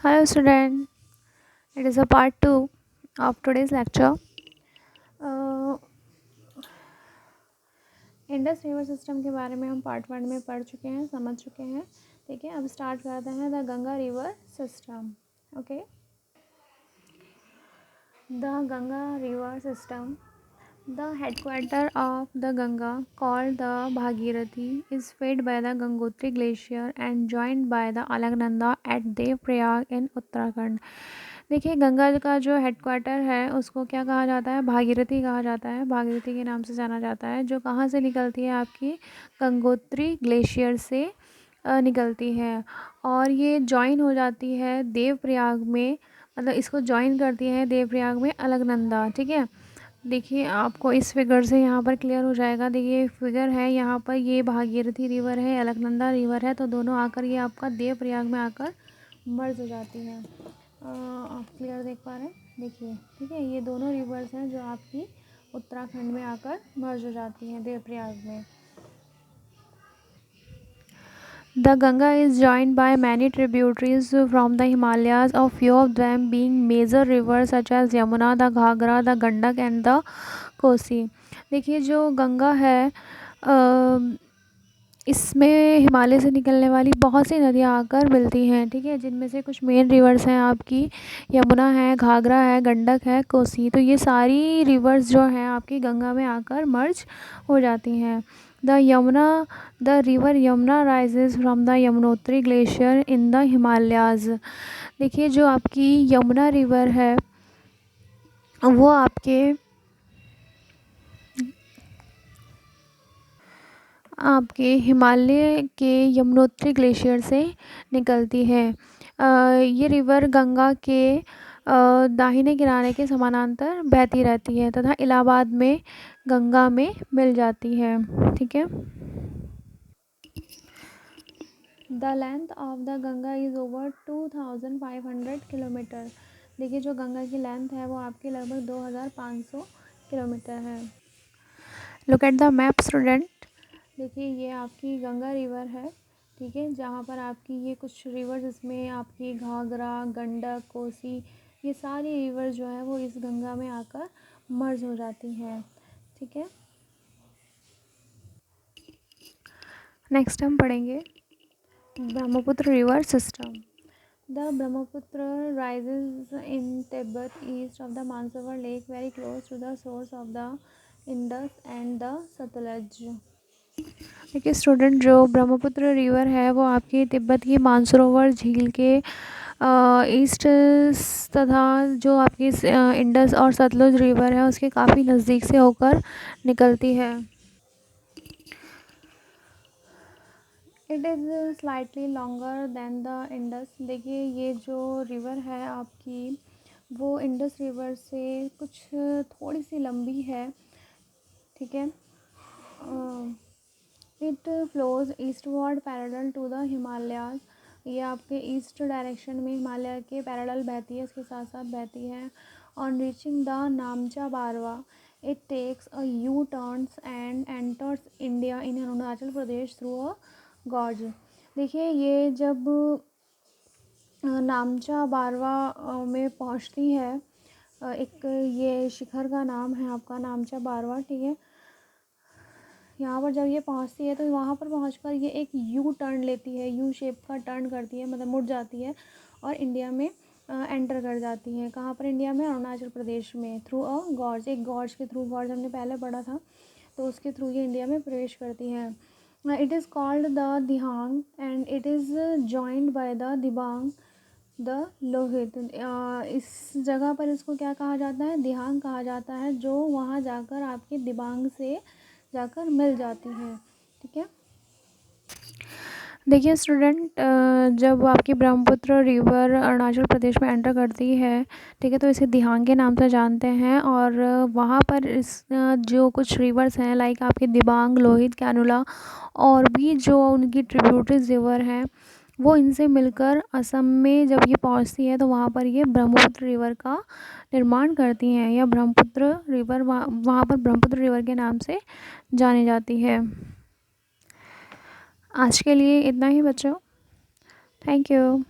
Hello, student. It is a part two of today's lecture. Uh, Indus river system के बारे में हम part one में पढ़ चुके हैं, समझ चुके हैं. ठीक है, अब स्टार्ट करते हैं the Ganga river system. Okay, the Ganga river system. The headquarter of the Ganga, called the Bhagirathi, is fed by the Gangotri Glacier and joined by the Alaknanda at Devprayag in Uttarakhand. देखिए, गंगा का जो हेडक्वार्टर है उसको क्या कहा जाता है? भागीरथी कहा जाता है. भागीरथी के नाम से जाना जाता है, जो कहाँ से निकलती है? आपकी गंगोत्री ग्लेशियर से निकलती है और ये जॉइन हो जाती है देवप्रयाग में. मतलब इसको जॉइन करती है देवप्रयाग में अलकनंदा. ठीक है, देखिए आपको इस फिगर से यहाँ पर क्लियर हो जाएगा. देखिए फिगर है यहाँ पर, ये भागीरथी रिवर है, अलकनंदा रिवर है, तो दोनों आकर ये आपका देवप्रयाग में आकर मर्ज हो जाती है. आप क्लियर देख पा रहे हैं? देखिए, ठीक है, ये दोनों रिवर्स हैं जो आपकी उत्तराखंड में आकर मर्ज हो जाती हैं देवप्रयाग में. The Ganga is joined by many tributaries from the Himalayas, a few of them being major rivers such as Yamuna, the Ghagra, the Gandak and the Kosi. देखिए, जो गंगा है इसमें हिमालय से निकलने वाली बहुत सी नदियाँ आकर मिलती हैं. ठीक है, जिनमें से कुछ मेन रिवर्स हैं आपकी यमुना है, घाघरा है, गंडक है, कोसी. तो ये सारी रिवर्स जो हैं आपकी गंगा में आकर मर्ज हो जाती हैं. The river Yamuna rises from the Yamunotri glacier in the Himalayas. देखिए, जो आपकी यमुना रिवर है वो आपके हिमालय के यमुनोत्री ग्लेशियर से निकलती है. ये रिवर गंगा के दाहिने किनारे के समानांतर बहती रहती है तथा इलाहाबाद में गंगा में मिल जाती है. ठीक है, the length of the Ganga is over 2500 kilometre. देखिए, जो गंगा की लेंथ है वो आपकी लगभग 2500 किलोमीटर है. Look at the map student. देखिए, ये आपकी गंगा रिवर है. ठीक है, जहाँ पर आपकी ये कुछ रिवर्स, इसमें आपकी घाघरा, गंडक, कोसी, ये सारी रिवर्स जो है वो इस गंगा में आकर मर्ज हो जाती हैं. ठीक है, नेक्स्ट हम पढ़ेंगे Brahmaputra river system. The Brahmaputra rises in Tibet east of the Mansarovar lake very close to the source of the Indus and the Sutlej. देखिए स्टूडेंट, जो ब्रह्मपुत्र रिवर है वो आपकी तिब्बत की मानसरोवर झील के ईस्ट तथा जो आपकी इंडस और सतलुज रिवर है उसके काफ़ी नज़दीक से होकर निकलती है. It is slightly longer than the Indus. देखिए, ये जो रिवर है आपकी वो इंडस रिवर से कुछ थोड़ी सी लंबी है. ठीक है, it flows eastward parallel to the Himalayas. ये आपके ईस्ट डायरेक्शन में हिमालय के पैरेलल बहती है, इसके साथ साथ बहती है. On reaching the Namcha Barwa it takes a U turns and enters India in Arunachal Pradesh through a gorge. देखिए, ये जब नामचा बारवा में पहुंचती है, एक ये शिखर का नाम है आपका नामचा बारवा. ठीक है, यहाँ पर जब ये पहुँचती है तो वहाँ पर पहुँचकर ये एक यू टर्न लेती है, यू शेप का टर्न करती है, मतलब मुड़ जाती है और इंडिया में एंटर कर जाती है. कहाँ पर? इंडिया में, अरुणाचल प्रदेश में, थ्रू अ गॉर्ज. एक गॉर्ज के थ्रू, गॉर्ज हमने पहले पढ़ा था, तो उसके थ्रू ये इंडिया में प्रवेश करती है. It is called the Dihang and it is joined by the Dibang the Lohit. इस जगह पर इसको क्या कहा जाता है? दिहांग कहा जाता है, जो वहाँ जाकर आपके दिबांग से जाकर मिल जाती है. ठीक है, देखिए स्टूडेंट, जब आपकी ब्रह्मपुत्र रिवर अरुणाचल प्रदेश में एंटर करती है, ठीक है, तो इसे दिहांग के नाम से जानते हैं. और वहाँ पर इस जो कुछ रिवर्स हैं लाइक आपके दिबांग, लोहित, कैनुला और भी जो उनकी ट्रिब्यूटरीज रिवर हैं वो इनसे मिलकर असम में जब ये पहुँचती है तो वहाँ पर ये ब्रह्मपुत्र रिवर का निर्माण करती हैं. या ब्रह्मपुत्र रिवर वहाँ पर ब्रह्मपुत्र रिवर के नाम से जानी जाती है. आज के लिए इतना ही बच्चों. Thank you.